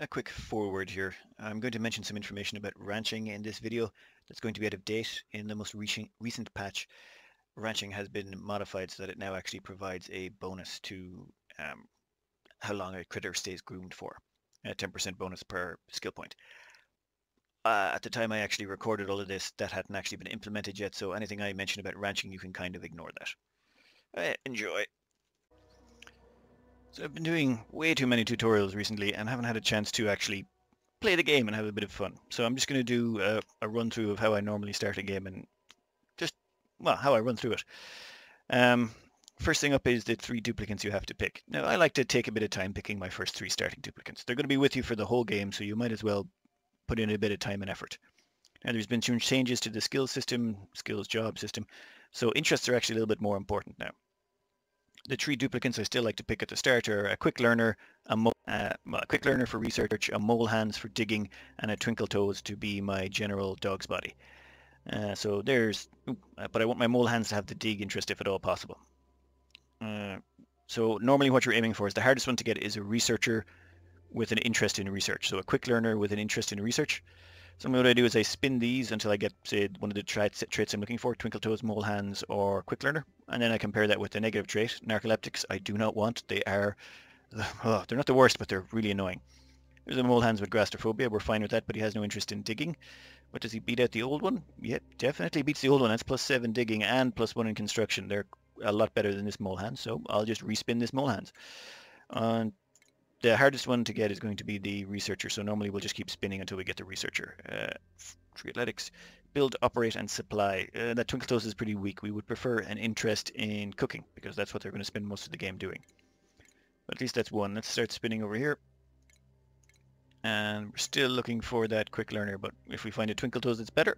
A quick forward here. I'm going to mention some information about ranching in this video that's going to be out of date. In the most recent patch, ranching has been modified so that it now actually provides a bonus to how long a critter stays groomed for. A 10% bonus per skill point. At the time I actually recorded all of this, that hadn't actually been implemented yet, so anything I mention about ranching, you can kind of ignore that. Enjoy. So I've been doing way too many tutorials recently and haven't had a chance to actually play the game and have a bit of fun. So I'm just going to do a run through of how I normally start a game and just, well, how I run through it. First thing up is the 3 duplicants you have to pick. Now I like to take a bit of time picking my first 3 starting duplicants. They're going to be with you for the whole game, so you might as well put in a bit of time and effort. Now there's been some changes to the skills job system, so interests are actually a little bit more important now. The 3 duplicants I still like to pick at the start are a quick learner, a quick learner for research, a mole hands for digging, and a twinkle toes to be my general dog's body. So there's, but I want my mole hands to have the dig interest if at all possible. So normally what you're aiming for is the hardest one to get is a researcher with an interest in research. So a quick learner with an interest in research. So what I do is I spin these until I get, say, one of the traits I'm looking for, twinkle toes, mole hands, or quick learner. And then I compare that with the negative trait, narcoleptics. I do not want. They are, they're not the worst, but they're really annoying. There's a mole hands with grastrophobia. We're fine with that, but he has no interest in digging. But does he beat out the old one? Yep, definitely beats the old one. That's +7 digging and +1 in construction. They're a lot better than this mole hands, so I'll just respin this mole hands. And the hardest one to get is going to be the researcher, so normally we'll just keep spinning until we get the researcher. Tree athletics, build, operate, and supply. That twinkle toes is pretty weak. We would prefer an interest in cooking because that's what they're going to spend most of the game doing. But at least that's one. Let's start spinning over here. And we're still looking for that quick learner, but if we find a twinkle toes, it's better.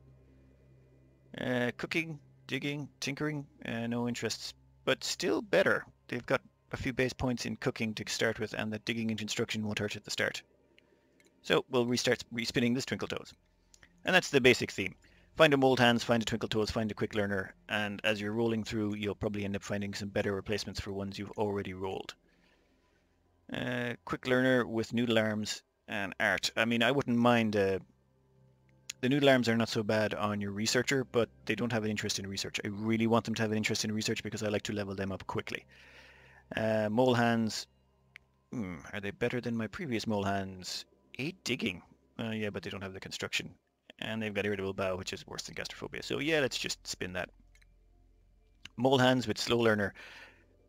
Cooking, digging, tinkering, no interests, but still better. They've got a few base points in cooking to start with, and that digging and construction won't hurt at the start. So we'll restart respinning this twinkle toes. And that's the basic theme. Find a mold hands, find a twinkle toes, find a quick learner, and as you're rolling through, you'll probably end up finding some better replacements for ones you've already rolled. Quick learner with noodle arms and art. I mean, I wouldn't mind. The noodle arms are not so bad on your researcher, but they don't have an interest in research. I really want them to have an interest in research because I like to level them up quickly. Mole hands, are they better than my previous mole hands? 8 digging. Yeah, but they don't have the construction. And they've got irritable bow, which is worse than gastrophobia. So yeah, let's just spin that. Mole hands with slow learner,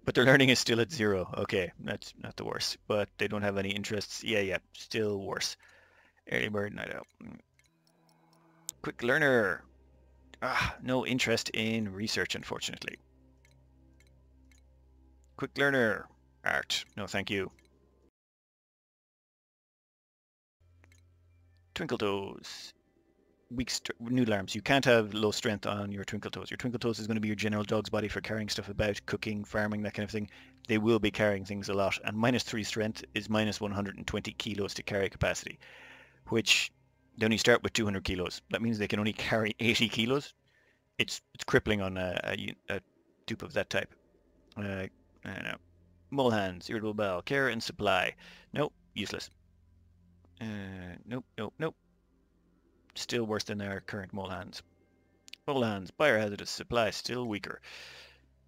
but their learning is still at 0. Okay, that's not the worst. But they don't have any interests. Yeah, still worse. Early bird, night out. Quick learner. No interest in research, unfortunately. Quick learner. Art. No, thank you. Twinkle toes. Weak noodle arms. You can't have low strength on your twinkle toes. Your twinkle toes is going to be your general dog's body for carrying stuff about, cooking, farming, that kind of thing. They will be carrying things a lot. And -3 strength is -120 kilos to carry capacity, which they only start with 200 kilos. That means they can only carry 80 kilos. It's crippling on a dupe of that type. I don't know. Mole hands, irritable bowel, care and supply. Nope, useless. Nope. Still worse than our current mole hands. Mole hands, biohazardous, supply, still weaker.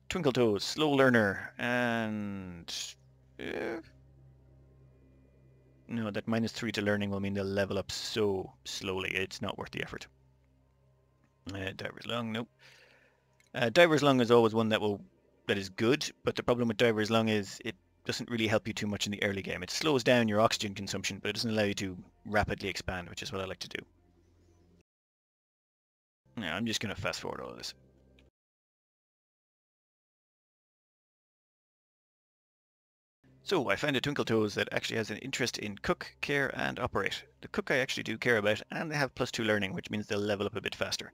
Twinkle toes, slow learner, and no, that -3 to learning will mean they'll level up so slowly. It's not worth the effort. Diver's lung, nope. Diver's lung is always one that is good, but the problem with diver's lung is it doesn't really help you too much in the early game. It slows down your oxygen consumption, but it doesn't allow you to rapidly expand, which is what I like to do. Now, I'm just going to fast forward all of this. So I found a twinkle toes that actually has an interest in cook, care, and operate. The cook I actually do care about, and they have +2 learning, which means they'll level up a bit faster.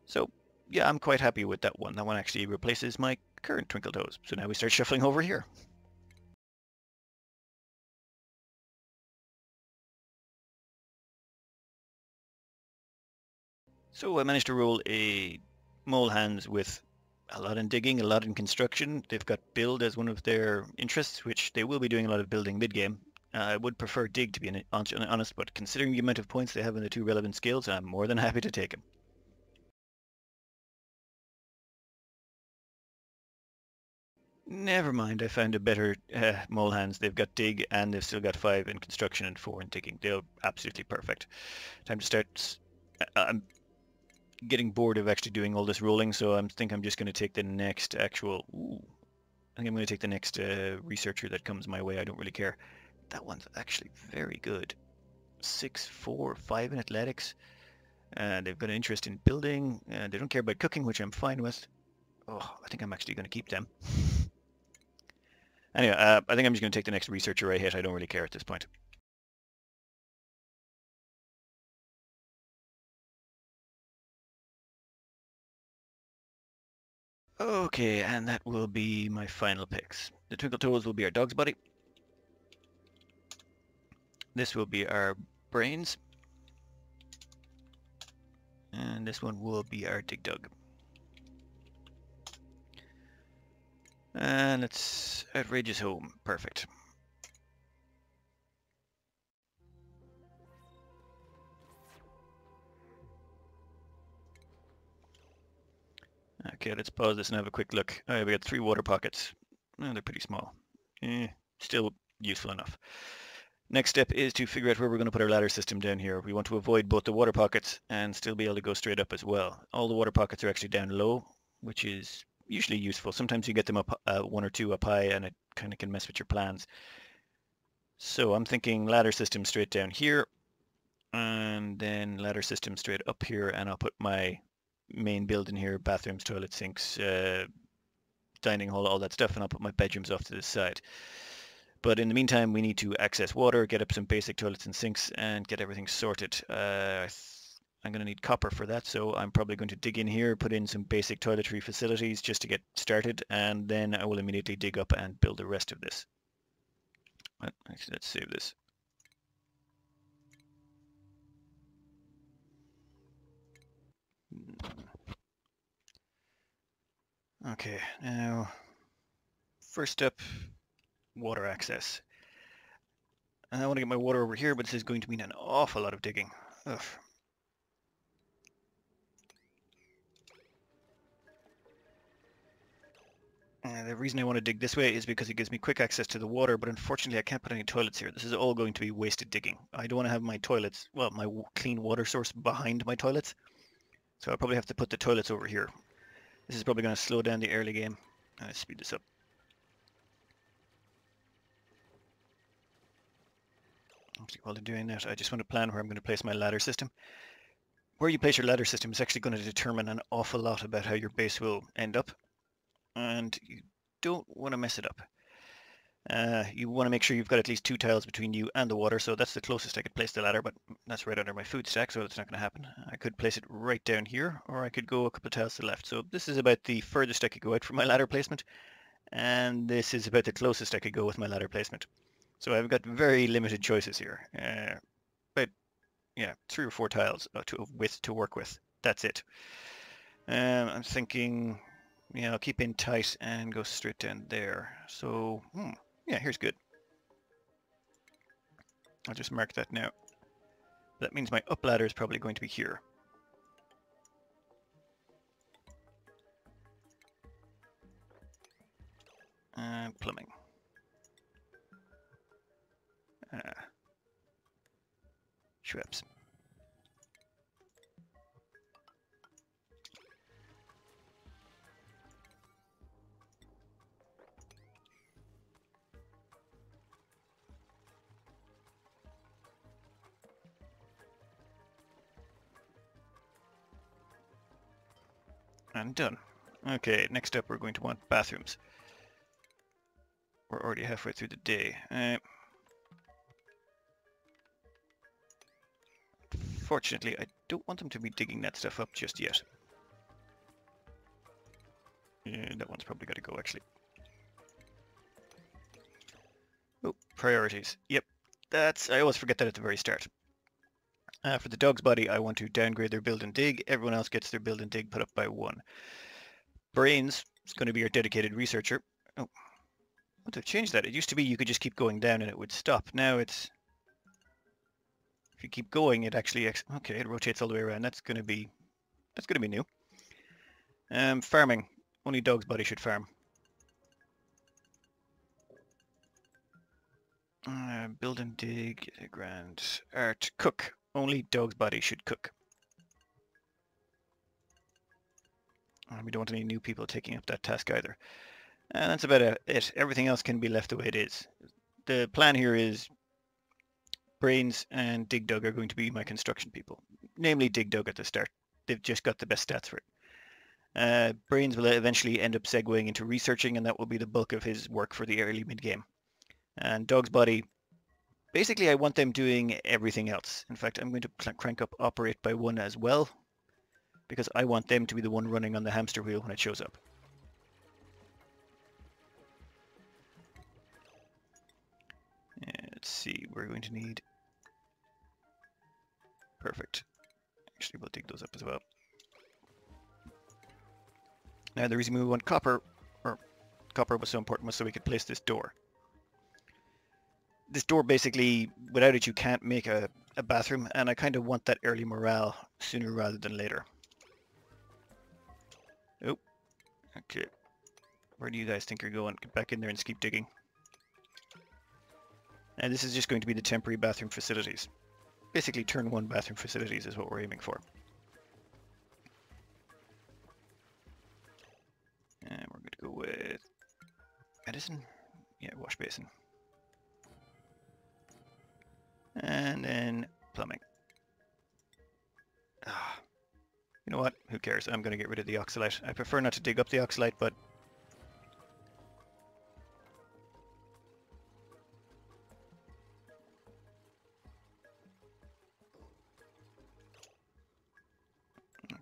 So yeah, I'm quite happy with that one. That one actually replaces my current twinkle toes. So now we start shuffling over here. So I managed to roll a mole hands with a lot in digging, a lot in construction. They've got build as one of their interests, which they will be doing a lot of building mid-game. I would prefer dig, to be honest, but considering the amount of points they have in the two relevant skills, I'm more than happy to take them. Never mind, I found a better mole hands. They've got dig and they've still got 5 in construction and 4 in digging. They're absolutely perfect. Time to start. I'm getting bored of actually doing all this rolling, so I think I'm just going to take the next actual... Ooh, I think I'm going to take the next researcher that comes my way. I don't really care. That one's actually very good. 6, 4, 5 in athletics. They've got an interest in building. They don't care about cooking, which I'm fine with. Oh, I think I'm actually going to keep them. Anyway, I think I'm just going to take the next researcher I hit. I don't really care at this point. Okay, and that will be my final picks. The Twinkle Toes will be our dog's body. This will be our brains. And this one will be our Dig Dug. And it's Outrageous Home. Perfect. Okay, let's pause this and have a quick look. We got 3 water pockets. Oh, they're pretty small. Still useful enough. Next step is to figure out where we're going to put our ladder system down here. We want to avoid both the water pockets and still be able to go straight up as well. All the water pockets are actually down low, which is usually useful. Sometimes you get them up 1 or 2 up high and it kind of can mess with your plans. So I'm thinking ladder system straight down here and then ladder system straight up here, and I'll put my main building here, bathrooms, toilets, sinks, dining hall, all that stuff, and I'll put my bedrooms off to the side. But in the meantime, we need to access water, get up some basic toilets and sinks, and get everything sorted. I'm going to need copper for that, so I'm probably going to dig in here, put in some basic toiletry facilities just to get started, and then I will immediately dig up and build the rest of this. Actually, let's save this. Okay, now, first up, water access. And I want to get my water over here, but this is going to mean an awful lot of digging. Ugh. The reason I want to dig this way is because it gives me quick access to the water, but unfortunately I can't put any toilets here. This is all going to be wasted digging. I don't want to have my toilets, well, my clean water source behind my toilets. So I'll probably have to put the toilets over here. This is probably going to slow down the early game. Let's speed this up. Actually, while I'm doing that, I just want to plan where I'm going to place my ladder system. Where you place your ladder system is actually going to determine an awful lot about how your base will end up. And you don't want to mess it up. You want to make sure you've got at least 2 tiles between you and the water, so that's the closest I could place the ladder, but that's right under my food stack, so it's not going to happen. I could place it right down here, or I could go a couple of tiles to the left. So this is about the furthest I could go out for my ladder placement, and this is about the closest I could go with my ladder placement. So I've got very limited choices here. But yeah, 3 or 4 tiles to work with. That's it. I'm thinking... Yeah, I'll keep in tight and go straight down there. So, yeah, here's good. I'll just mark that now. That means my up ladder is probably going to be here. Plumbing. Schweppes. And done. Okay, next up we're going to want bathrooms. We're already halfway through the day. Fortunately, I don't want them to be digging that stuff up just yet. That one's probably got to go, actually. Oh, priorities. Yep, I always forget that at the very start. For the dog's body, I want to downgrade their build and dig. Everyone else gets their build and dig put up by 1. Brains is going to be our dedicated researcher. Oh, Oh, they've changed that. It used to be you could just keep going down and it would stop. Now it's... If you keep going, it actually... Okay, it rotates all the way around. That's going to be new. Farming. Only dog's body should farm. Build and dig, grand. Art, cook. Only dog's body should cook. We don't want any new people taking up that task either. And that's about it. Everything else can be left the way it is. The plan here is Brains and Dig Dug are going to be my construction people. Namely Dig Dug at the start. They've just got the best stats for it. Brains will eventually end up segueing into researching, and that will be the bulk of his work for the early mid-game. And Dog's Body, basically I want them doing everything else. In fact, I'm going to crank up Operate by 1 as well, because I want them to be the one running on the hamster wheel when it shows up. Let's see, we're going to need... Perfect. Actually, we'll dig those up as well. Now the reason we want copper was so important was so we could place this door. This door basically, without it you can't make a bathroom, and I kind of want that early morale sooner rather than later. Oh, okay. Where do you guys think you're going? Get back in there and keep digging. And this is just going to be the temporary bathroom facilities. Basically turn 1 bathroom facilities is what we're aiming for. And we're going to go with Edison. Yeah, wash basin. And then plumbing. You know what? Who cares? I'm going to get rid of the oxalite. I prefer not to dig up the oxalite, but...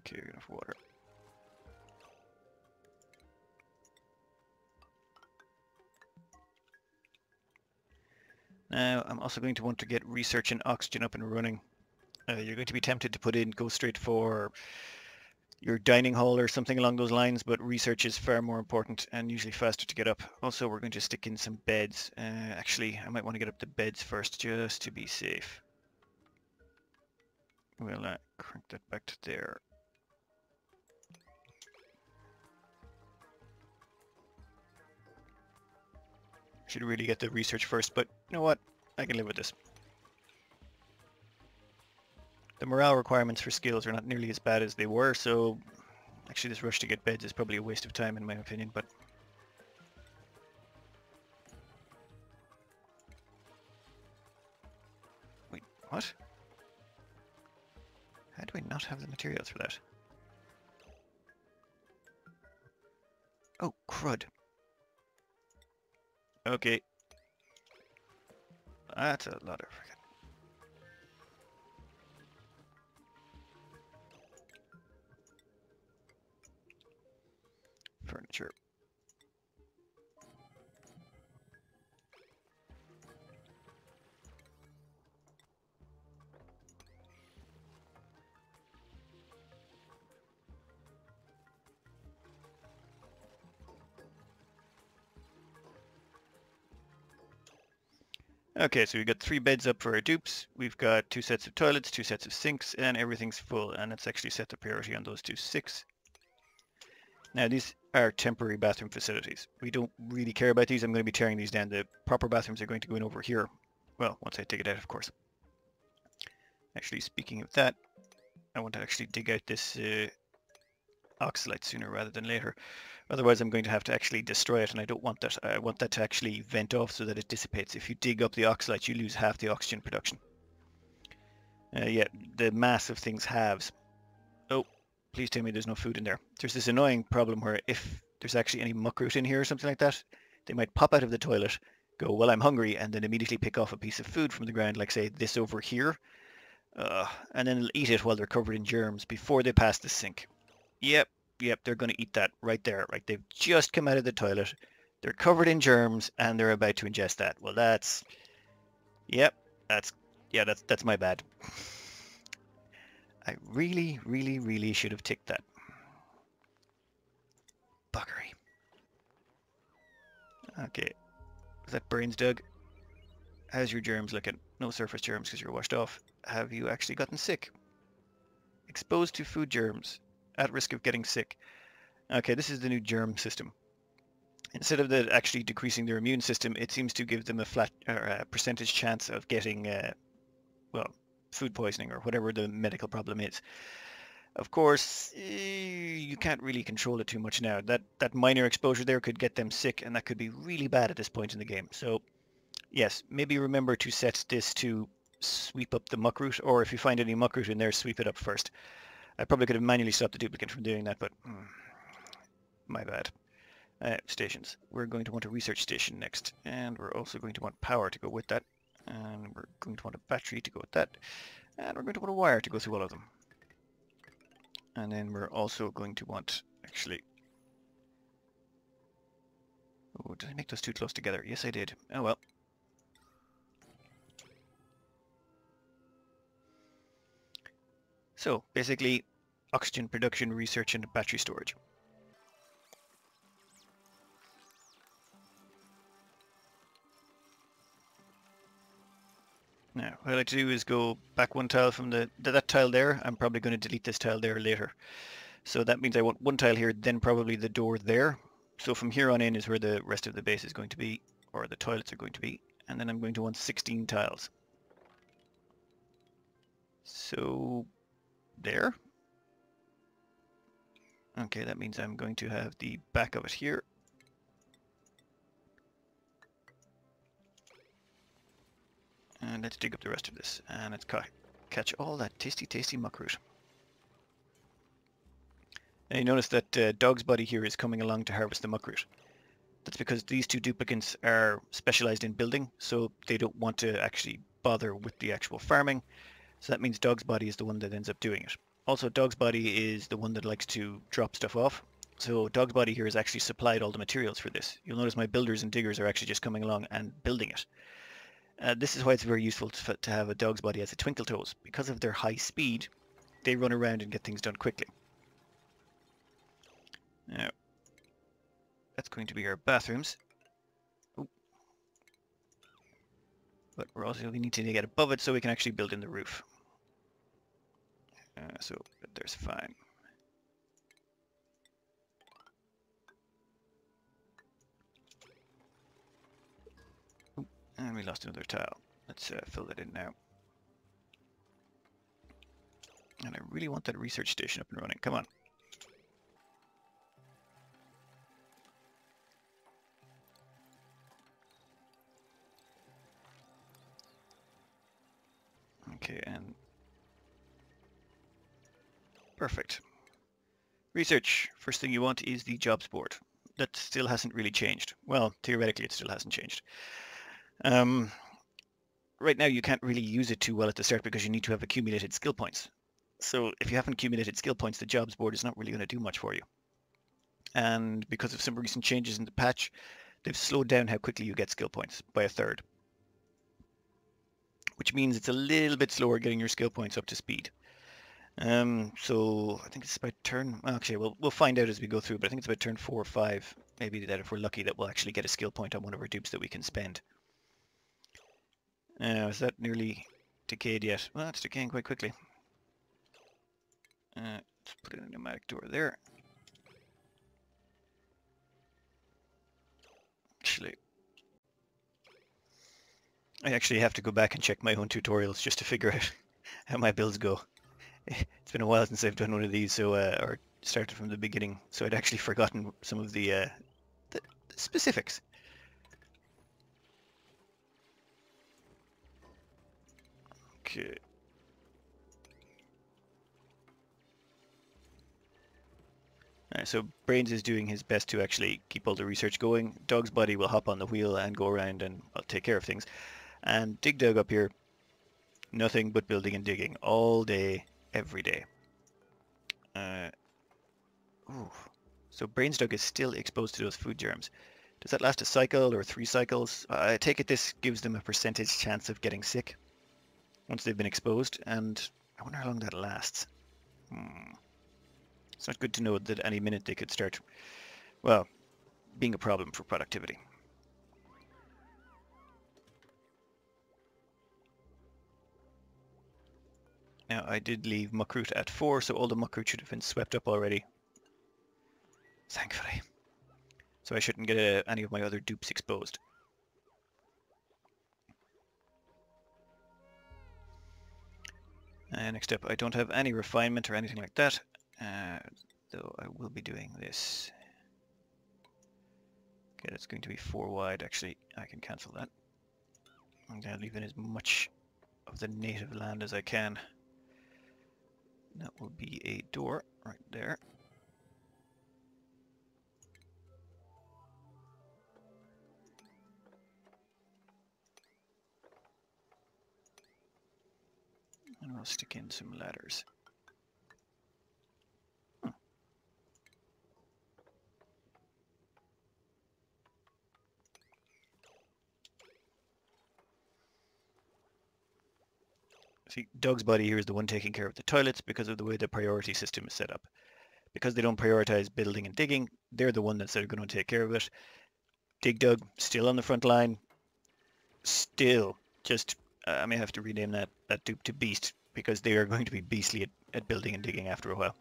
Okay, enough water. Now, I'm also going to want to get research and oxygen up and running. You're going to be tempted to go straight for your dining hall or something along those lines, but research is far more important and usually faster to get up. Also, we're going to stick in some beds. Actually, I might want to get up the beds first just to be safe. We'll crank that back to there. Should really get the research first, but you know what? I can live with this. The morale requirements for skills are not nearly as bad as they were, so actually this rush to get beds is probably a waste of time in my opinion, but... Wait, what? How do I not have the materials for that? Oh, crud. Okay. That's a lot of friggin' furniture. Okay, so we've got 3 beds up for our dupes. We've got 2 sets of toilets, 2 sets of sinks, and everything's full. And let's actually set the priority on those 2 6. Now these are temporary bathroom facilities. We don't really care about these. I'm going to be tearing these down. The proper bathrooms are going to go in over here. Well, once I dig it out, of course. Actually, speaking of that, I want to actually dig out this oxalite sooner rather than later. Otherwise I'm going to have to actually destroy it, and I don't want that. I want that to actually vent off so that it dissipates. If you dig up the oxalite, you lose half the oxygen production. Yeah, the mass of things halves. Oh, please tell me there's no food in there. There's this annoying problem where if there's actually any muckroot in here or something like that, they might pop out of the toilet, go, well, I'm hungry, and then immediately pick off a piece of food from the ground, like say this over here, and then they'll eat it while they're covered in germs before they pass the sink. Yep, they're going to eat that right there. Right, they've just come out of the toilet, they're covered in germs, and they're about to ingest that. Well, that's my bad. I really should have ticked that. Buggery. Okay, Is that brains, Doug? How's your germs looking? No surface germs because you're washed off. Have you actually gotten sick? Exposed to food germs. At risk of getting sick. Okay, this is the new germ system. Instead of actually decreasing their immune system, it seems to give them a flat or a percentage chance of getting, well, food poisoning or whatever the medical problem is. Of course, you can't really control it too much now. That minor exposure there could get them sick, and that could be really bad at this point in the game. So, yes, maybe remember to set this to sweep up the muckroot, or if you find any muckroot in there, sweep it up first. I probably could have manually stopped the duplicate from doing that, but my bad. Stations. We're going to want a research station next, and we're also going to want power to go with that, and we're going to want a battery to go with that, and we're going to want a wire to go through all of them. And then we're also going to want, actually... Oh, did I make those too close together? Yes, I did. Oh well. So, basically, oxygen production, research, and battery storage. Now, what I like to do is go back one tile from that tile there. I'm probably going to delete this tile there later. So that means I want one tile here, then probably the door there. So from here on in is where the rest of the base is going to be, or the toilets are going to be. And then I'm going to want 16 tiles. So there. Okay, that means I'm going to have the back of it here. And let's dig up the rest of this. And let's catch all that tasty, tasty muckroot. And you notice that Dog's body here is coming along to harvest the muckroot. That's because these two duplicates are specialized in building, so they don't want to actually bother with the actual farming. So that means Dog's body is the one that ends up doing it. Also, Dog's body is the one that likes to drop stuff off. So Dog's body here has actually supplied all the materials for this. You'll notice my builders and diggers are actually just coming along and building it. This is why it's very useful to have a Dog's body as a twinkle toes. Because of their high speed, they run around and get things done quickly. Now, that's going to be our bathrooms. Ooh. But we need to get above it so we can actually build in the roof. So there's fine. Ooh, and we lost another tile. Let's fill that in now. And I really want that research station up and running. Come on. Okay, and perfect. Research. First thing you want is the jobs board. That still hasn't really changed. Well, theoretically it still hasn't changed. Right now you can't really use it too well at the start because you need to have accumulated skill points. So if you haven't accumulated skill points, the jobs board is not really going to do much for you. And because of some recent changes in the patch, they've slowed down how quickly you get skill points by a third. Which means it's a little bit slower getting your skill points up to speed. So I think it's about turn... Actually, we'll find out as we go through, but I think it's about turn 4 or 5, maybe that if we're lucky that we'll actually get a skill point on one of our dupes that we can spend. Is that nearly decayed yet? Well, it's decaying quite quickly. Let's put in a pneumatic door there. I actually have to go back and check my own tutorials just to figure out how my builds go. It's been a while since I've done one of these, so or started from the beginning, so I'd actually forgotten some of the specifics. Okay. So Brains is doing his best to actually keep all the research going. Dog's body will hop on the wheel and go around and take care of things. And Dig Dug up here, nothing but building and digging all day, every day. So Brains Dug is still exposed to those food germs. Does that last a cycle or 3 cycles? I take it this gives them a percentage chance of getting sick once they've been exposed, and I wonder how long that lasts. It's not good to know that any minute they could start, well, being a problem for productivity. Now I did leave muckroot at 4, so all the muckroot should have been swept up already. Thankfully. So I shouldn't get any of my other dupes exposed. Next up, I don't have any refinement or anything like that, though I will be doing this. Okay, that's going to be 4 wide. Actually, I can cancel that. I'm going to leave in as much of the native land as I can. That will be a door right there. And I'll stick in some ladders. See, Doug's body here is the one taking care of the toilets because of the way the priority system is set up. Because they don't prioritize building and digging, they're the one that's going to take care of it. Dig Dug, still on the front line. Still, just, I may have to rename that dupe to Beast, because they are going to be beastly at building and digging after a while.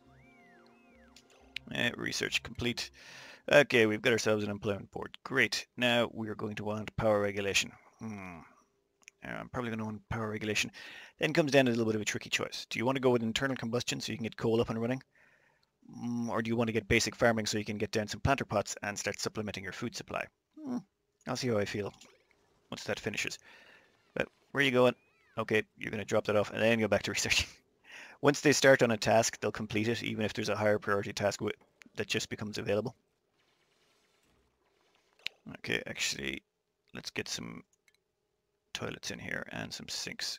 Research complete. Okay, we've got ourselves an employment board. Great. Now we're going to want power regulation. I'm probably going to want power regulation. Then comes down to a little bit of a tricky choice. Do you want to go with internal combustion so you can get coal up and running? Or do you want to get basic farming so you can get down some planter pots and start supplementing your food supply? I'll see how I feel once that finishes. But where are you going? Okay, you're going to drop that off and then go back to researching. Once they start on a task, they'll complete it, even if there's a higher priority task that just becomes available. Okay, actually, let's get some toilets in here and some sinks.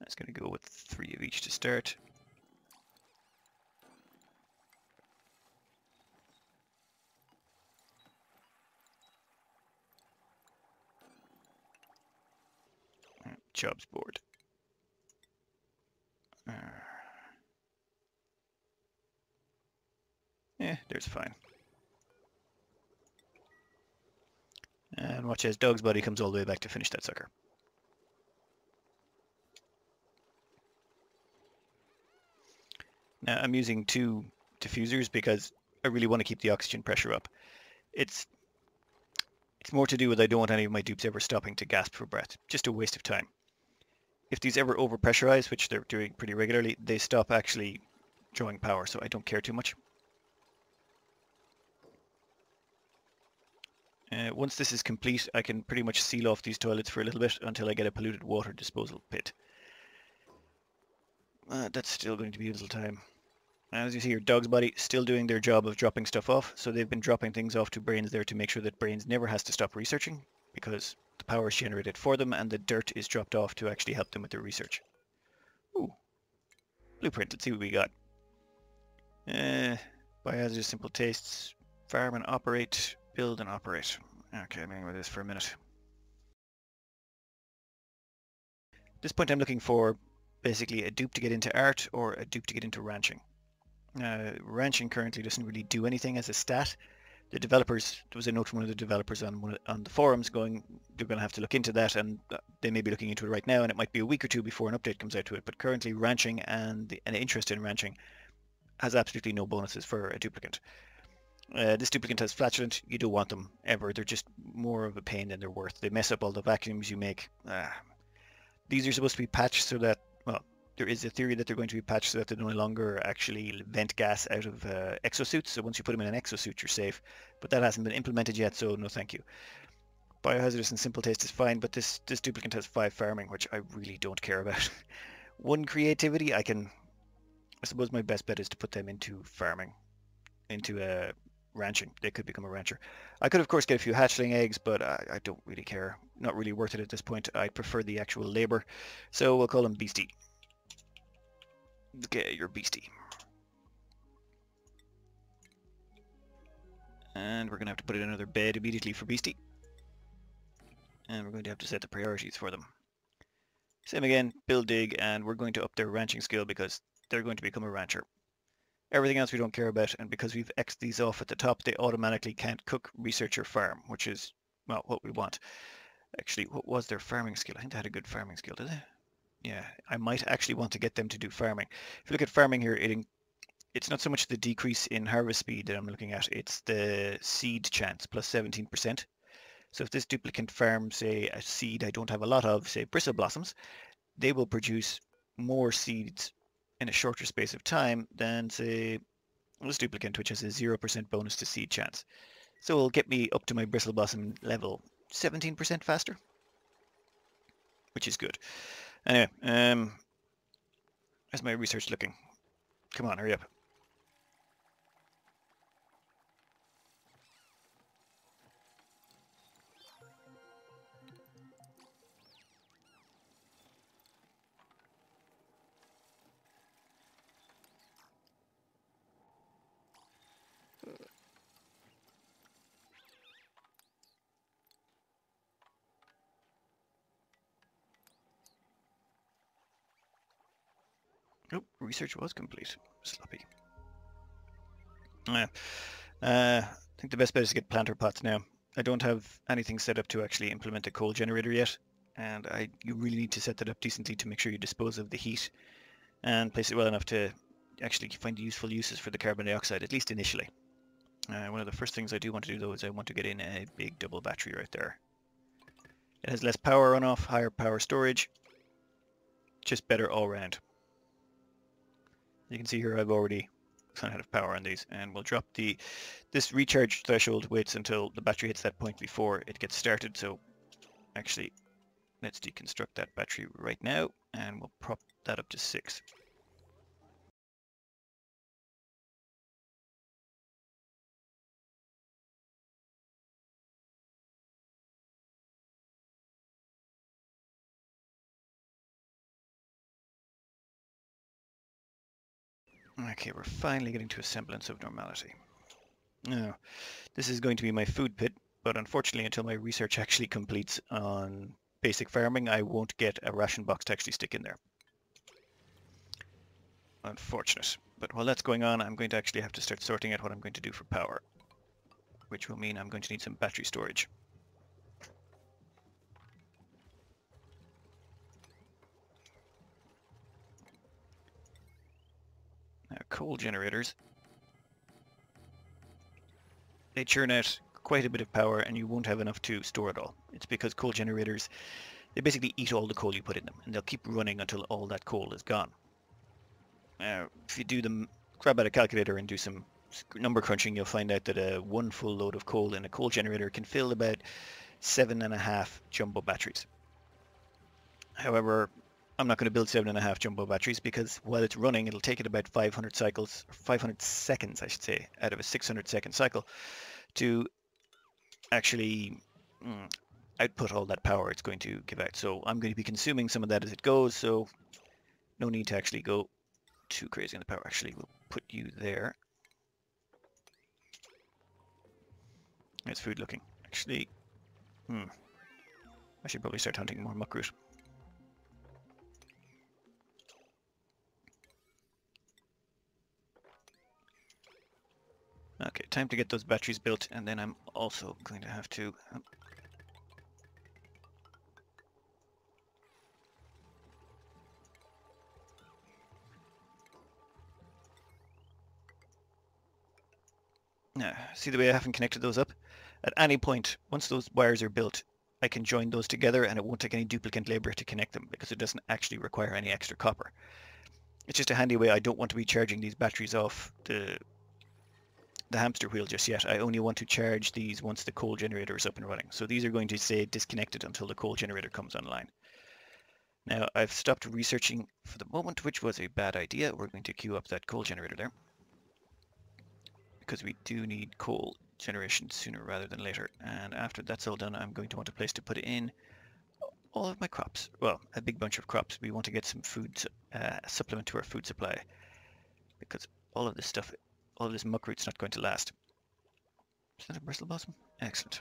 That's going to go with 3 of each to start. Jobs board. Yeah, there's fine. And watch as Doug's body comes all the way back to finish that sucker. Now I'm using 2 diffusers because I really want to keep the oxygen pressure up. It's more to do with I don't want any of my dupes ever stopping to gasp for breath. Just a waste of time. If these ever overpressurize, which they're doing pretty regularly, they stop actually drawing power, so I don't care too much. Once this is complete, I can pretty much seal off these toilets for a little bit until I get a polluted water disposal pit. That's still going to be a little time. As you see here, Dog's body still doing their job of dropping stuff off, so they've been dropping things off to Brains there to make sure that Brains never has to stop researching, because the power is generated for them and the dirt is dropped off to actually help them with their research. Ooh. Blueprint, let's see what we got. Biohazardous simple tastes, farm and operate, build and operate. Okay, I'm going with this for a minute. At this point I'm looking for basically a dupe to get into art or a dupe to get into ranching. Ranching currently doesn't really do anything as a stat. The developers, there was a note from one of the developers on the forums going, they're going to have to look into that, and they may be looking into it right now, and it might be a week or 2 before an update comes out to it. But currently ranching and an interest in ranching has absolutely no bonuses for a duplicant. This duplicant has flatulent. You don't want them ever. They're just more of a pain than they're worth. They mess up all the vacuums you make. These are supposed to be patched so that, well, there is a theory that they're going to be patched so that they no longer actually vent gas out of exosuits. So once you put them in an exosuit, you're safe. But that hasn't been implemented yet, so no thank you. Biohazardous and simple taste is fine, but this duplicant has 5 farming, which I really don't care about. 1 creativity, I suppose my best bet is to put them into farming, into ranching. They could become a rancher. I could, of course, get a few hatchling eggs, but I don't really care. Not really worth it at this point. I prefer the actual labor. So we'll call him Beastie. Okay, you're Beastie. And we're going to have to put in another bed immediately for Beastie. And we're going to have to set the priorities for them. Same again, build, dig, and we're going to up their ranching skill because they're going to become a rancher. Everything else we don't care about, and because we've X'd these off at the top, they automatically can't cook, research, or farm, which is, well, what we want. Actually, what was their farming skill? I think they had a good farming skill, did they? Yeah, I might actually want to get them to do farming. If you look at farming here, it's not so much the decrease in harvest speed that I'm looking at, it's the seed chance, plus 17%. So if this duplicate farms, say, a seed I don't have a lot of, say bristle blossoms, they will produce more seeds in a shorter space of time than, say, this duplicate, which has a 0% bonus to seed chance. So it'll get me up to my bristle blossom level 17% faster, which is good. Anyway, how's my research looking? Come on, hurry up. Oh, research was complete. Sloppy. Yeah. I think the best bet is to get planter pots now. I don't have anything set up to actually implement a coal generator yet, and you really need to set that up decently to make sure you dispose of the heat and place it well enough to actually find useful uses for the carbon dioxide, at least initially. One of the first things I do want to do though is I want to get in a big double battery right there. It has less power runoff, higher power storage, just better all round. You can see here I've already run out of power on these, and we'll drop this recharge threshold waits until the battery hits that point before it gets started. So actually, let's deconstruct that battery right now, and we'll prop that up to 6. Okay, we're finally getting to a semblance of normality. Now, this is going to be my food pit, but unfortunately until my research actually completes on basic farming, I won't get a ration box to actually stick in there. Unfortunate. But while that's going on, I'm going to actually have to start sorting out what I'm going to do for power, which will mean I'm going to need some battery storage. Now, coal generators, they churn out quite a bit of power and you won't have enough to store it all. It's because coal generators, they basically eat all the coal you put in them, and they'll keep running until all that coal is gone. If you do them, grab out a calculator and do some number crunching, you'll find out that one full load of coal in a coal generator can fill about 7.5 jumbo batteries. However, I'm not going to build 7.5 jumbo batteries because while it's running, it'll take it about 500 cycles, or 500 seconds, I should say, out of a 600-second cycle to actually output all that power it's going to give out. So I'm going to be consuming some of that as it goes, so no need to actually go too crazy on the power. Actually, we'll put you there. How's food looking? Actually, I should probably start hunting more muckroot. Okay, time to get those batteries built, and then I'm also going to have to... see the way I haven't connected those up? At any point, once those wires are built, I can join those together and it won't take any duplicate labor to connect them because it doesn't actually require any extra copper. It's just a handy way. I don't want to be charging these batteries off the hamster wheel just yet. I only want to charge these once the coal generator is up and running. So these are going to stay disconnected until the coal generator comes online. Now I've stopped researching for the moment, which was a bad idea. We're going to queue up that coal generator there because we do need coal generation sooner rather than later. And after that's all done, I'm going to want a place to put in all of my crops. Well, a big bunch of crops. We want to get some food supplement to our food supply because all of this stuff, all of this muckroot's not going to last. Is that a bristle blossom? Excellent.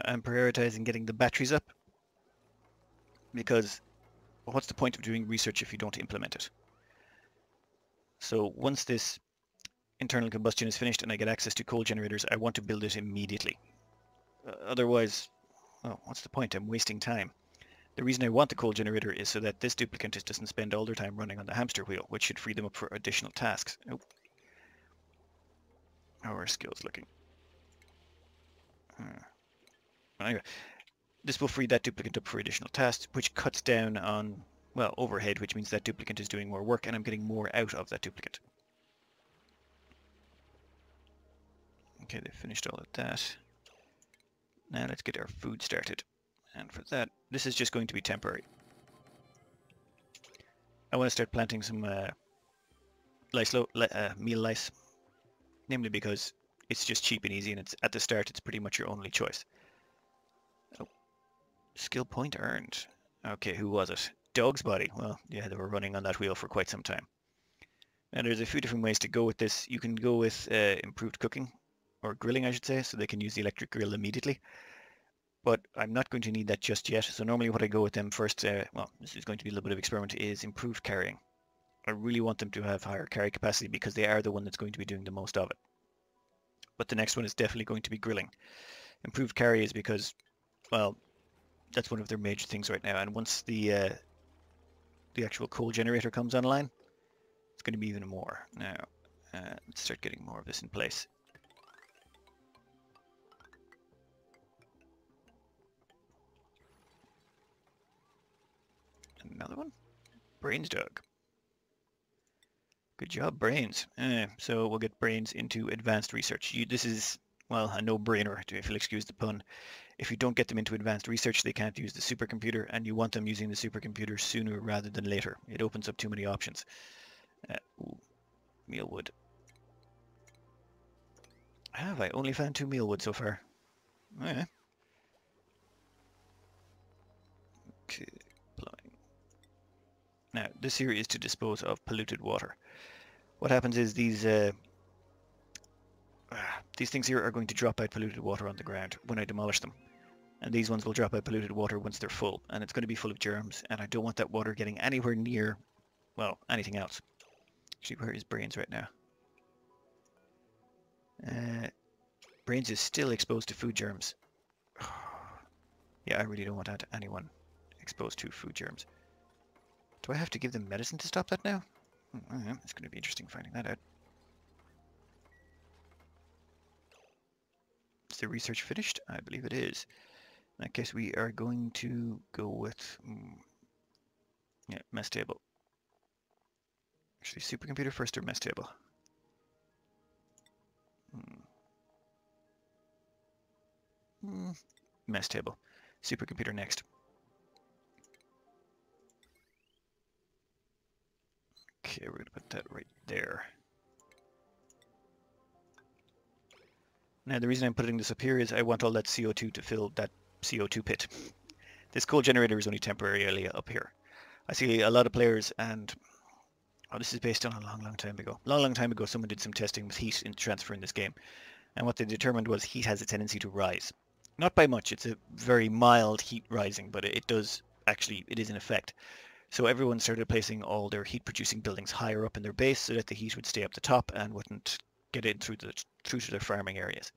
I'm prioritizing getting the batteries up, because what's the point of doing research if you don't implement it? So once this internal combustion is finished and I get access to coal generators, I want to build it immediately. Otherwise, well, what's the point? I'm wasting time. The reason I want the coal generator is so that this duplicant doesn't spend all their time running on the hamster wheel, which should free them up for additional tasks. Oh. How are our skills looking? Anyway, this will free that duplicant up for additional tasks, which cuts down on, well, overhead, which means that duplicant is doing more work and I'm getting more out of that duplicant. Okay, they've finished all of that. Now let's get our food started. And for that, this is just going to be temporary. I want to start planting some meal lice, namely because it's just cheap and easy, and it's at the start it's pretty much your only choice. Oh, skill point earned. Okay, who was it? Dog's Body. Well, yeah, they were running on that wheel for quite some time. Now there's a few different ways to go with this. You can go with improved cooking, or grilling I should say, so they can use the electric grill immediately. But I'm not going to need that just yet. So normally what I go with them first, well, this is going to be a little bit of experiment, is improved carrying. I really want them to have higher carry capacity because they are the one that's going to be doing the most of it. But the next one is definitely going to be grilling. Improved carry is because, well, that's one of their major things right now. And once the actual coal generator comes online, it's going to be even more. Now, let's start getting more of this in place. Another one? Brains dog. Good job, Brains. So we'll get Brains into advanced research. This is, well, a no-brainer, if you'll excuse the pun. If you don't get them into advanced research, they can't use the supercomputer, and you want them using the supercomputer sooner rather than later. It opens up too many options. Ooh, mealwood. Have I only found 2 mealwood so far? Okay. Okay, plumbing. Now, this here is to dispose of polluted water. What happens is these things here are going to drop out polluted water on the ground when I demolish them. And these ones will drop out polluted water once they're full. And it's going to be full of germs. And I don't want that water getting anywhere near, well, anything else. Actually, where is Brains right now? Brains is still exposed to food germs. Yeah, I really don't want anyone exposed to food germs. Do I have to give them medicine to stop that now? It's going to be interesting finding that out. Is the research finished? I believe it is. In that case, we are going to go with yeah, mess table. Actually, supercomputer first or mess table? Mess table. Supercomputer next. Okay, we're going to put that right there. Now, the reason I'm putting this up here is I want all that CO2 to fill that CO2 pit. This coal generator is only temporarily up here. I see a lot of players, and this is based on a long time ago. Long time ago, someone did some testing with heat in transfer in this game. And what they determined was heat has a tendency to rise. Not by much, it's a very mild heat rising, but it does actually, it is in effect. So everyone started placing all their heat-producing buildings higher up in their base so that the heat would stay up the top and wouldn't get in through to their farming areas.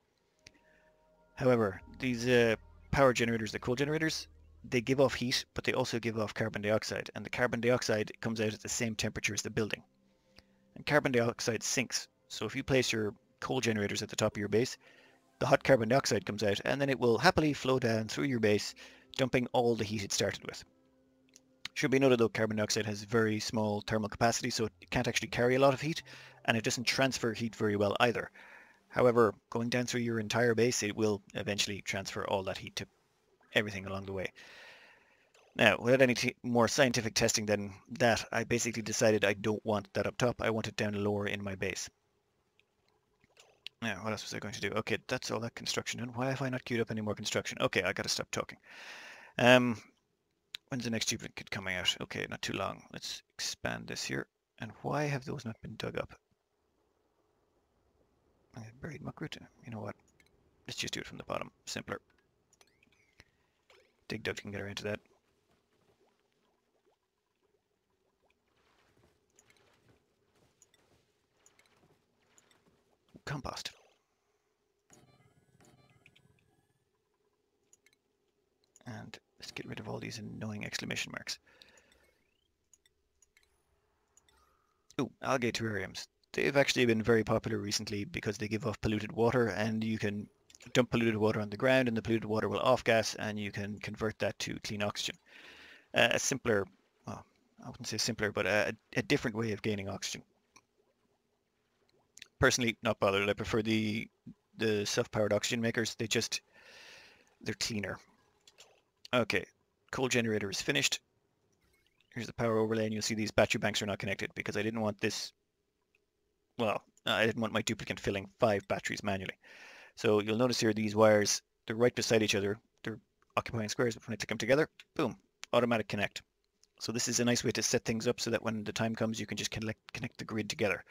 However, these power generators, the coal generators, they give off heat, but they also give off carbon dioxide, and the carbon dioxide comes out at the same temperature as the building. And carbon dioxide sinks, so if you place your coal generators at the top of your base, the hot carbon dioxide comes out, and then it will happily flow down through your base, dumping all the heat it started with. Should be noted though, carbon dioxide has very small thermal capacity, so it can't actually carry a lot of heat, and it doesn't transfer heat very well either. However, going down through your entire base, it will eventually transfer all that heat to everything along the way. Now, without any more scientific testing than that, I basically decided I don't want that up top. I want it down lower in my base. Now, what else was I going to do? Okay, that's all that construction done. Why have I not queued up any more construction? Okay, I gotta stop talking. When's the next duplicate coming out? Okay, not too long. Let's expand this here. And why have those not been dug up? I buried muckroot. You know what? Let's just do it from the bottom. Simpler. Dig Dug can get around to that. Compost. And let's get rid of all these annoying exclamation marks. Oh, algae terrariums. They've actually been very popular recently because they give off polluted water, and you can dump polluted water on the ground and the polluted water will off-gas, and you can convert that to clean oxygen. A simpler, well, I wouldn't say simpler, but a different way of gaining oxygen. Personally, not bothered. I prefer the self-powered oxygen makers. They're cleaner. Okay, coal generator is finished. Here's the power overlay, and you'll see these battery banks are not connected because I didn't want this, well, I didn't want my duplicate filling 5 batteries manually. So you'll notice here these wires, they're right beside each other. They're occupying squares, but when I click them together, boom, automatic connect. So this is a nice way to set things up so that when the time comes, you can just connect the grid together.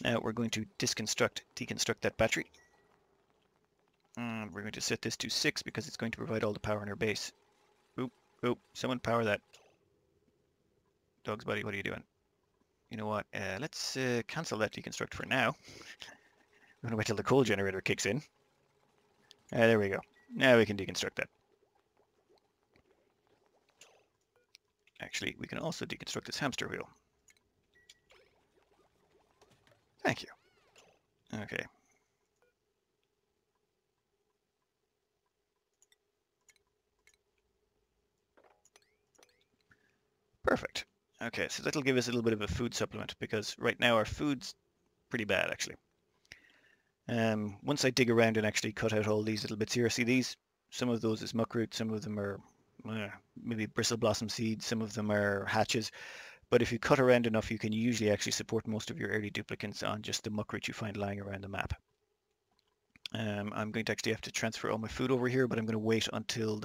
Now we're going to deconstruct that battery. And we're going to set this to 6 because it's going to provide all the power in our base. Oop, oop, someone power that. Dog's buddy, what are you doing? You know what, let's cancel that deconstruct for now. I'm going to wait till the coal generator kicks in. There we go. Now we can deconstruct that. Actually, we can also deconstruct this hamster wheel. Thank you. Okay. Perfect. Okay, so that'll give us a little bit of a food supplement because right now our food's pretty bad actually. Once I dig around and actually cut out all these little bits here, see these? Some of those is muckroot, some of them are maybe bristle blossom seeds, some of them are hatches. But if you cut around enough, you can usually actually support most of your early duplicates on just the muckroot you find lying around the map. I'm going to actually have to transfer all my food over here, but I'm going to wait until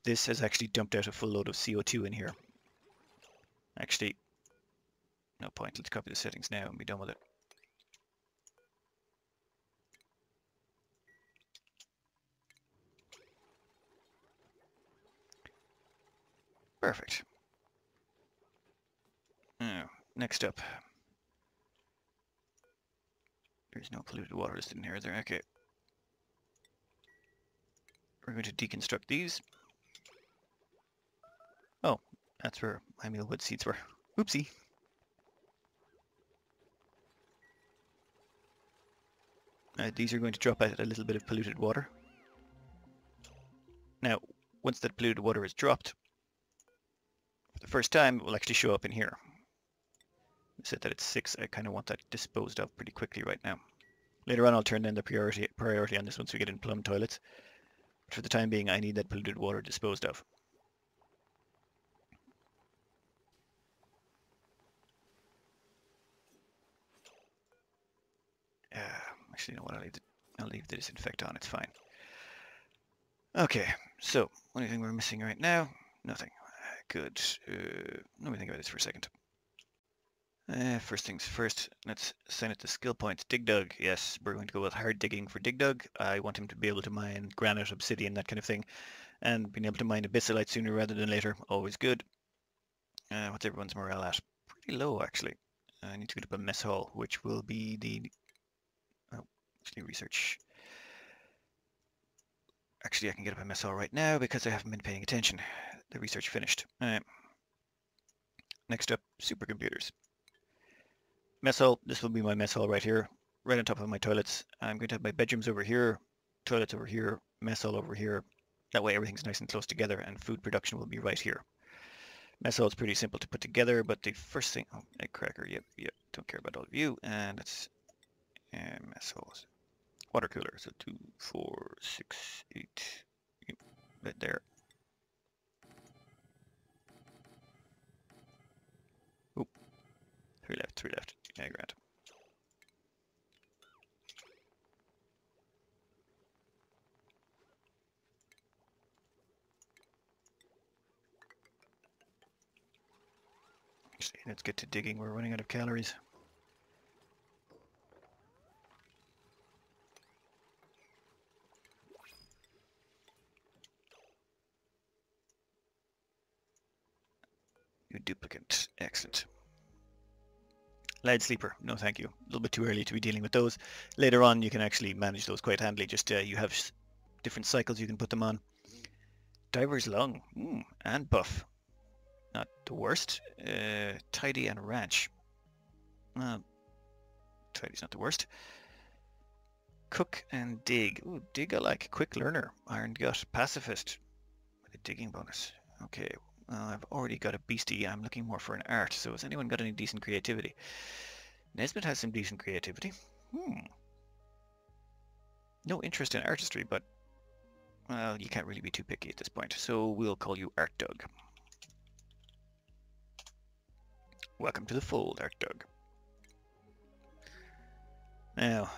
this has actually dumped out a full load of CO2 in here. Actually, no point. Let's copy the settings now and be done with it. Perfect. Now, next up. There's no polluted water listed in here, is there? Okay. We're going to deconstruct these. Oh, that's where my mealwood seeds were. Oopsie. These are going to drop out a little bit of polluted water. Now, once that polluted water is dropped, for the first time, it will actually show up in here. I said that it's 6. I kind of want that disposed of pretty quickly right now. Later on, I'll turn in the priority on this once we get in plum toilets. But for the time being, I need that polluted water disposed of. Actually, you know what? I'll leave the disinfect on. It's fine. Okay, so only thing we're missing right now, nothing. Good. Let me think about this for a second. First things first, let's assign it to skill points. Dig Dug, yes, we're going to go with hard digging for Dig Dug. I want him to be able to mine granite, obsidian, that kind of thing, and being able to mine abyssalite sooner rather than later, always good. What's everyone's morale at? Pretty low, actually. I need to get up a mess hall, which will be the... Oh, actually research. Actually, I can get up a mess hall right now because I haven't been paying attention. The research finished. Next up, supercomputers. Mess hall, this will be my mess hall right here, right on top of my toilets. I'm going to have my bedrooms over here, toilets over here, mess hall over here. That way everything's nice and close together and food production will be right here. Mess hall is pretty simple to put together, but the first thing, oh, egg cracker, yep, don't care about all of you. And it's mess halls. Water cooler, so 2, 4, 6, 8, yep, right there. Oop, 3 left, 3 left. Yeah, grand. Actually, let's get to digging. We're running out of calories. New duplicate. Excellent. Lead sleeper. No, thank you. A little bit too early to be dealing with those. Later on, you can actually manage those quite handily. Just you have different cycles you can put them on. Diver's lung. And buff. Not the worst. Tidy and ranch. Tidy's not the worst. Cook and dig. Ooh, dig I like. Quick learner. Iron gut. Pacifist. With a digging bonus. Okay. I've already got a beastie. I'm looking more for an art. So has anyone got any decent creativity? Nesbitt has some decent creativity. No interest in artistry, but well, you can't really be too picky at this point. So we'll call you Art Doug. Welcome to the fold, Art Doug. Now,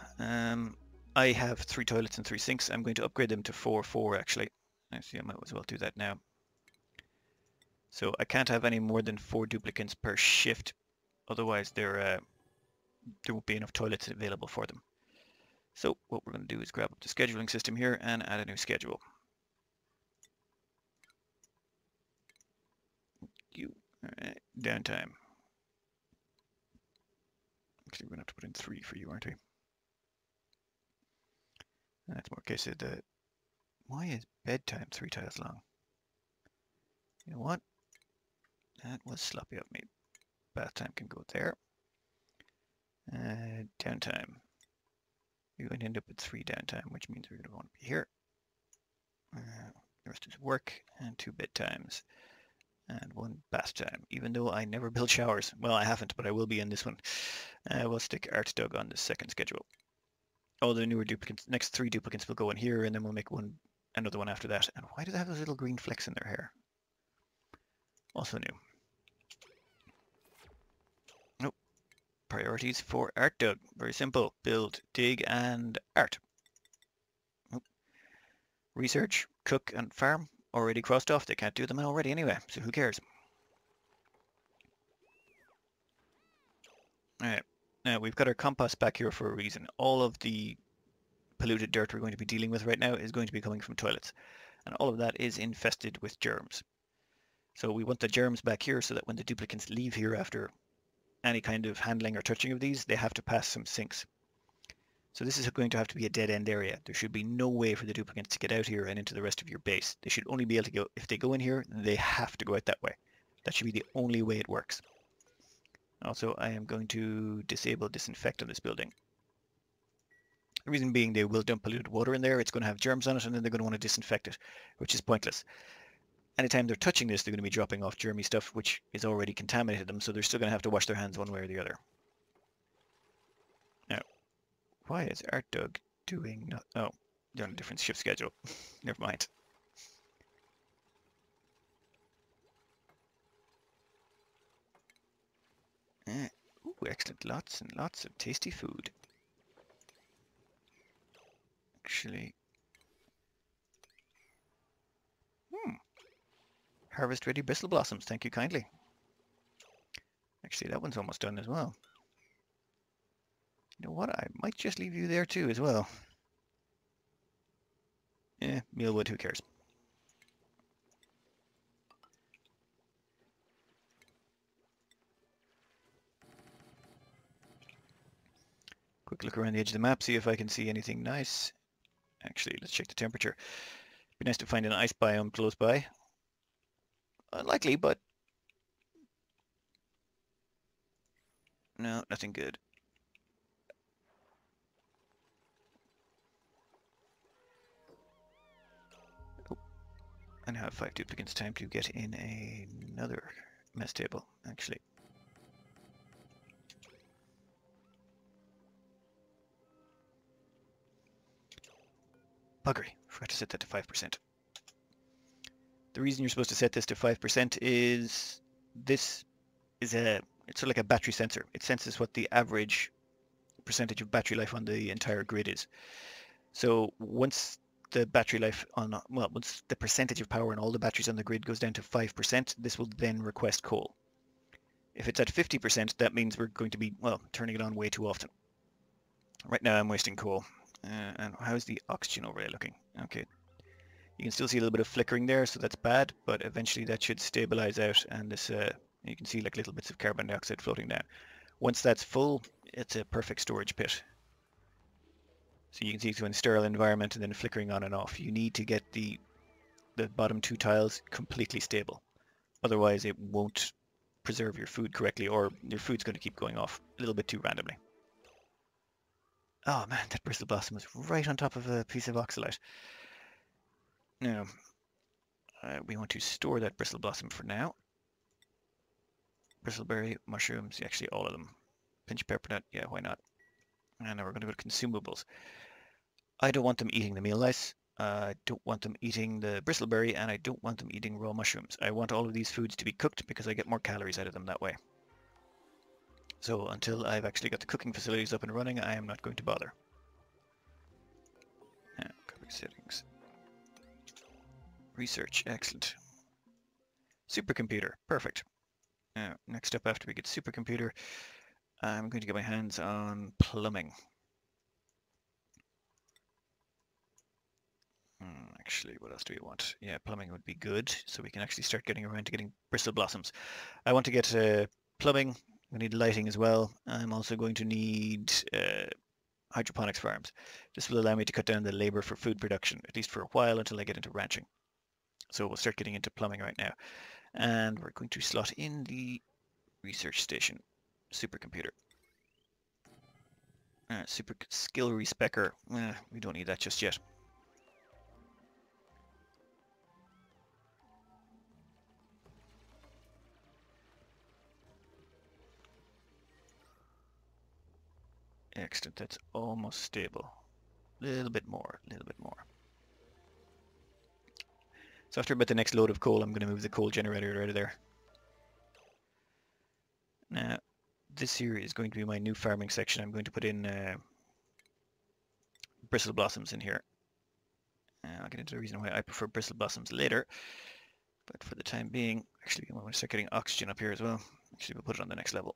I have 3 toilets and 3 sinks. I'm going to upgrade them to 4 actually. I see I might as well do that now. So I can't have any more than 4 duplicates per shift. Otherwise there won't be enough toilets available for them. So what we're going to do is grab up the scheduling system here and add a new schedule. Downtime. Actually, we're going to have to put in 3 for you, aren't we? That's more case of the... Why is bedtime 3 tiles long? You know what? That was sloppy of me. Bath time can go there. Downtime. You're going to end up with 3 downtime, which means we're going to want to be here. The rest is work and 2 bedtimes. And 1 bath time, even though I never build showers. Well, I haven't, but I will be in this one. We'll stick Art Doug on the second schedule. All the newer duplicates, next 3 duplicates will go in here, and then we'll make another one after that. And why do they have those little green flecks in their hair? Also new. Nope. Priorities for Art Doug. Very simple. Build, dig, and art. Nope. Research, cook, and farm. Already crossed off. They can't do them already anyway, so who cares? Alright, now we've got our compost back here for a reason. All of the polluted dirt we're going to be dealing with right now is going to be coming from toilets. And all of that is infested with germs. So we want the germs back here so that when the duplicates leave here after any kind of handling or touching of these, they have to pass some sinks. So this is going to have to be a dead-end area. There should be no way for the duplicates to get out here and into the rest of your base. They should only be able to go, if they go in here, they have to go out that way. That should be the only way it works. Also, I am going to disable disinfect on this building. The reason being they will dump polluted water in there, it's going to have germs on it, and then they're going to want to disinfect it, which is pointless. Anytime they're touching this, they're going to be dropping off germy stuff, which is already contaminated them, so they're still going to have to wash their hands one way or the other. Now, why is Art Doug doing oh, they're on a different shift schedule. Never mind. Ooh, excellent. Lots and lots of tasty food. Actually. Harvest ready bristle blossoms. Thank you kindly. Actually, that one's almost done as well. You know what? I might just leave you there too as well. Mealwood, who cares? Quick look around the edge of the map, see if I can see anything nice. Actually, let's check the temperature. Be nice to find an ice biome close by. Unlikely, but... no, nothing good. Oh, I now have 5 duplicates. Time to get in another mess table, actually. Buggery, forgot to set that to 5%. The reason you're supposed to set this to 5% is this is it's sort of like a battery sensor. It senses what the average percentage of battery life on the entire grid is. So once the battery life on, well, once the percentage of power in all the batteries on the grid goes down to 5%, this will then request coal. If it's at 50%, that means we're going to be, well, turning it on way too often. Right now I'm wasting coal. And how's the oxygen overlay looking? Okay. You can still see a little bit of flickering there, so that's bad, but eventually that should stabilize out and this You can see like little bits of carbon dioxide floating down. Once that's full, it's a perfect storage pit. So you can see it's in a sterile environment and then flickering on and off. You need to get the bottom two tiles completely stable. Otherwise it won't preserve your food correctly, or your food's going to keep going off a little bit too randomly. Oh man, that bristle blossom was right on top of a piece of oxalite. Now, we want to store that bristle blossom for now. Bristleberry, mushrooms, actually all of them. Pinch peppernut, yeah, why not? And now we're going to go to consumables. I don't want them eating the meal lice. I don't want them eating the bristleberry, and I don't want them eating raw mushrooms. I want all of these foods to be cooked because I get more calories out of them that way. So until I've actually got the cooking facilities up and running, I am not going to bother. Copy settings. Research, excellent. Supercomputer, perfect. Now, next up after we get supercomputer, I'm going to get my hands on plumbing. Actually, what else do we want? Yeah, plumbing would be good, so we can actually start getting around to getting bristle blossoms. I want to get plumbing. We need lighting as well. I'm also going to need hydroponics farms. This will allow me to cut down the labor for food production, at least for a while until I get into ranching. So we'll start getting into plumbing right now. And we're going to slot in the research station supercomputer. Super skill respecker. We don't need that just yet. Excellent, that's almost stable. A little bit more, a little bit more. So after about the next load of coal, I'm going to move the coal generator out of there. Now, this here is going to be my new farming section. I'm going to put in bristle blossoms in here. I'll get into the reason why I prefer bristle blossoms later. But for the time being, actually, I want to start getting oxygen up here as well. Actually, we'll put it on the next level.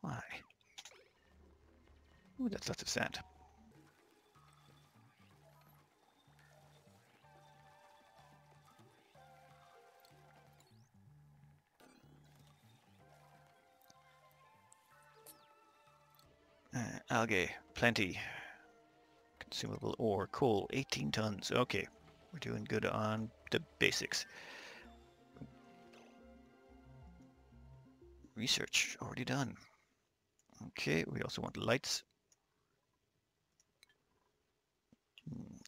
Why? Ooh, that's lots of sand. Algae, plenty. Consumable ore, coal, 18 tons. Okay, we're doing good on the basics. Research, already done. Okay, we also want lights.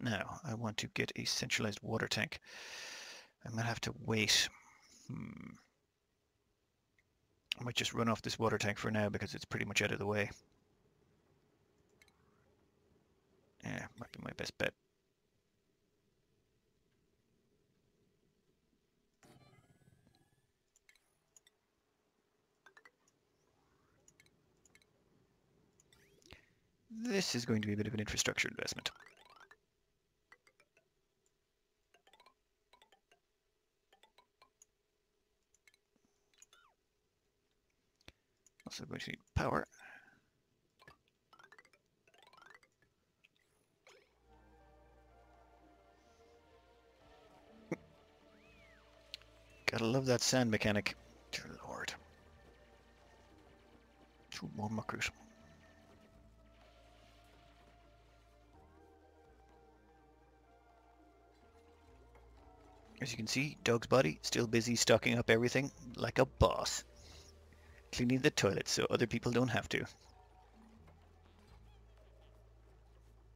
Now, I want to get a centralized water tank. I might have to wait. I might just run off this water tank for now because it's pretty much out of the way. Yeah, might be my best bet. This is going to be a bit of an infrastructure investment. Also going to need power. Gotta love that sand mechanic. Dear Lord. Two more muckers. As you can see, Dog's body still busy stocking up everything like a boss. Cleaning the toilets so other people don't have to.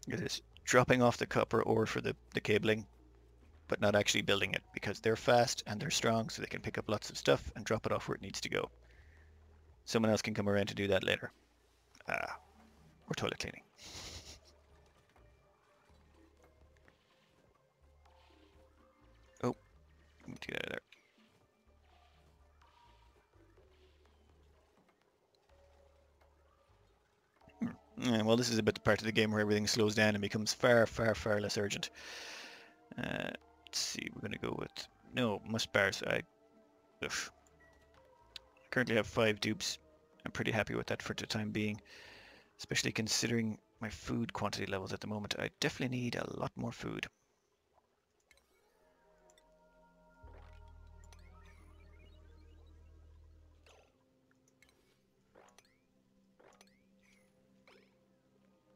Look at this. Dropping off the copper ore for the cabling, but not actually building it because they're fast and they're strong, so they can pick up lots of stuff and drop it off where it needs to go. Someone else can come around to do that later. Or toilet cleaning. Oh, get out of there. Yeah, well, this is a bit the part of the game where everything slows down and becomes far, far, far less urgent. Let's see, we're going to go with... No, must bars. Oof. currently have 5 dupes. I'm pretty happy with that for the time being, especially considering my food quantity levels at the moment. I definitely need a lot more food.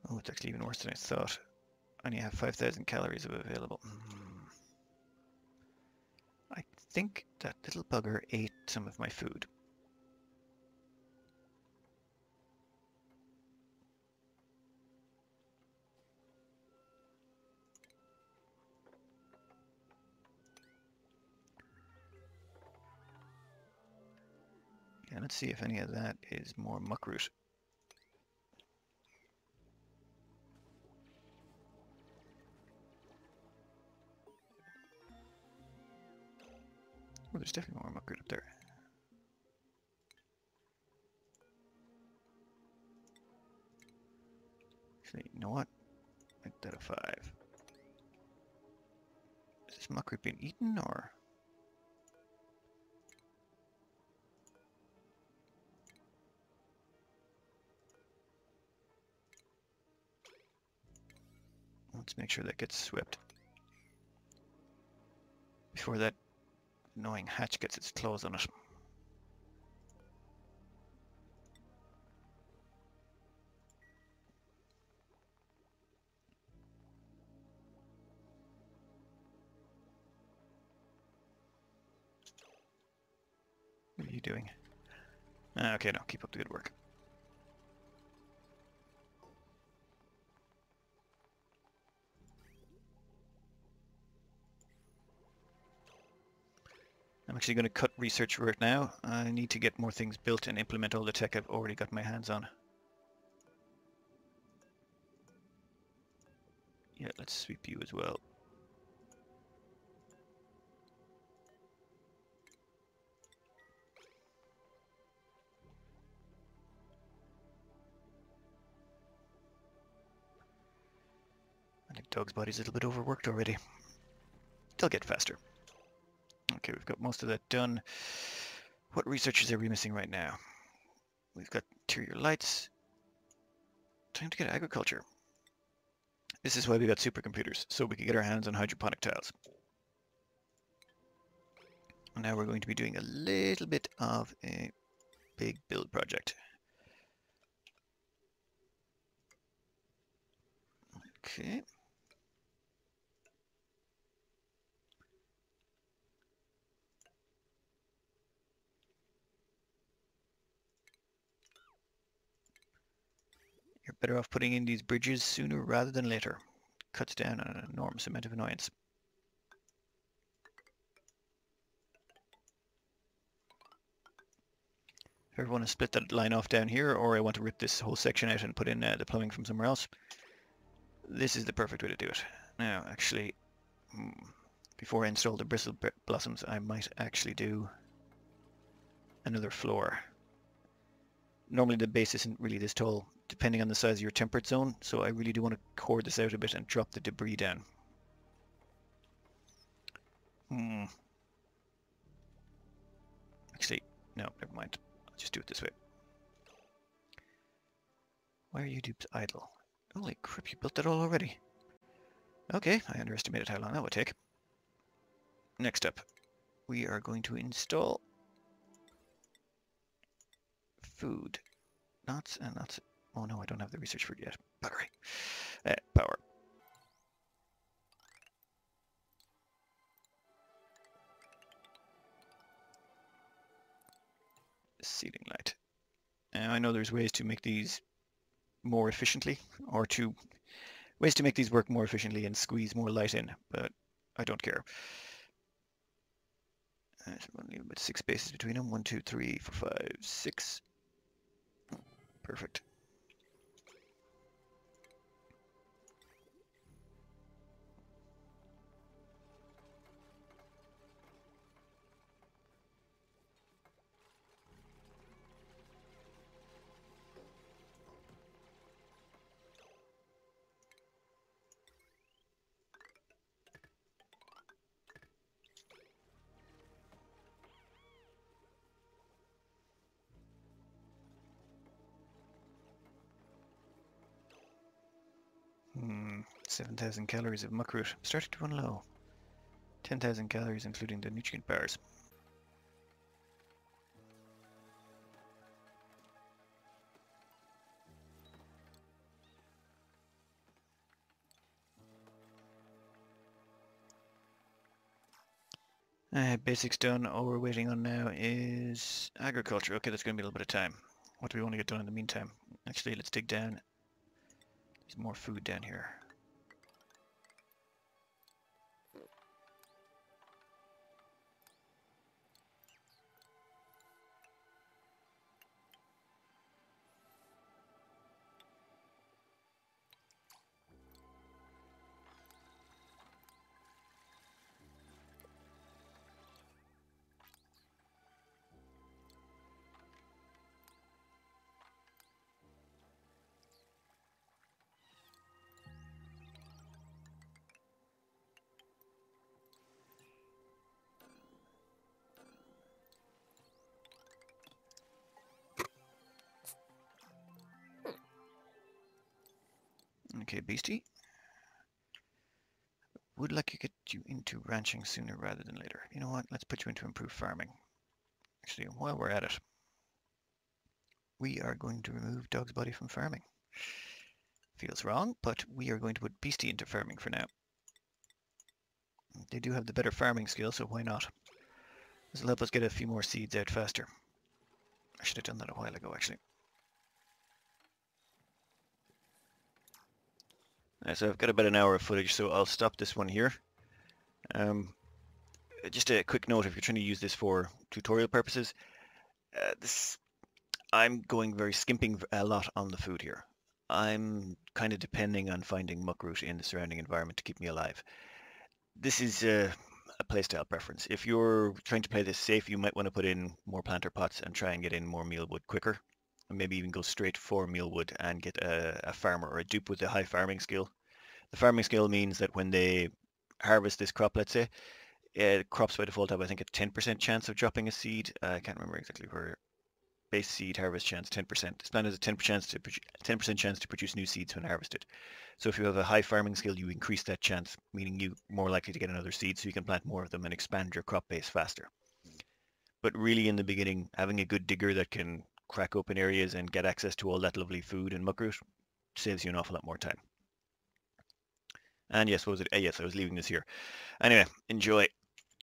Oh, it's actually even worse than I thought. I only have 5,000 calories available. I think that little bugger ate some of my food. Yeah, let's see if any of that is more muckroot. Oh, there's definitely more muckroot up there. Actually, you know what? Make that a 5. Is this muckroot being eaten, or? Let's make sure that gets swept before that annoying hatch gets its claws on it. What are you doing? Okay, no, keep up the good work. I'm actually going to cut research right now. I need to get more things built and implement all the tech I've already got my hands on. Yeah, let's sweep you as well. I think Dog's body's a little bit overworked already. They'll get faster. Okay, we've got most of that done. What researches are we missing right now? We've got interior lights. Time to get agriculture. This is why we got supercomputers, so we can get our hands on hydroponic tiles. And now we're going to be doing a little bit of a big build project. Okay. You're better off putting in these bridges sooner rather than later. Cuts down on an enormous amount of annoyance. If I ever want to split that line off down here, or I want to rip this whole section out and put in the plumbing from somewhere else, this is the perfect way to do it. Now, actually, before I install the bristle blossoms, I might actually do another floor. Normally the base isn't really this tall, depending on the size of your temperate zone, so I really do want to core this out a bit and drop the debris down. Actually, no, never mind. I'll just do it this way. Why are you dupes idle? Holy crap, you built that all already. Okay, I underestimated how long that would take. Next up, we are going to install food. Knots and knots. Oh no, I don't have the research for it yet. Buggery. Power. Ceiling light. Now I know there's ways to make these more efficiently, or ways to make these work more efficiently and squeeze more light in, but I don't care. So we'll leave about 6 spaces between them. 1, 2, 3, 4, 5, 6. Perfect. 7,000 calories of muckroot. I'm starting to run low. 10,000 calories including the nutrient bars. Basics done. All we're waiting on now is agriculture. Okay, that's going to be a little bit of time. What do we want to get done in the meantime? Actually, let's dig down. There's more food down here. Okay, beastie. Would like to get you into ranching sooner rather than later. You know what? Let's put you into improved farming. Actually, while we're at it, we are going to remove Dog's body from farming. Feels wrong, but we are going to put Beastie into farming for now. They do have the better farming skill, so why not? This will help us get a few more seeds out faster. I should have done that a while ago, actually. So I've got about an hour of footage, so I'll stop this one here. Just a quick note, if you're trying to use this for tutorial purposes, I'm going very skimping a lot on the food here. I'm kind of depending on finding muckroot in the surrounding environment to keep me alive. This is a playstyle preference. If you're trying to play this safe, you might want to put in more planter pots and try and get in more mealwood quicker. And maybe even go straight for mealwood and get a farmer or a dupe with a high farming skill. The farming skill means that when they harvest this crop, let's say, crops by default have, I think, a 10% chance of dropping a seed. I can't remember exactly where. Base seed harvest chance 10%. This plant has a 10% chance to produce new seeds when harvested. So if you have a high farming skill, you increase that chance, meaning you're more likely to get another seed, so you can plant more of them and expand your crop base faster. But really, in the beginning, having a good digger that can crack open areas and get access to all that lovely food and muckroot saves you an awful lot more time. And yes, what was it? Yes, I was leaving this here. Anyway, enjoy.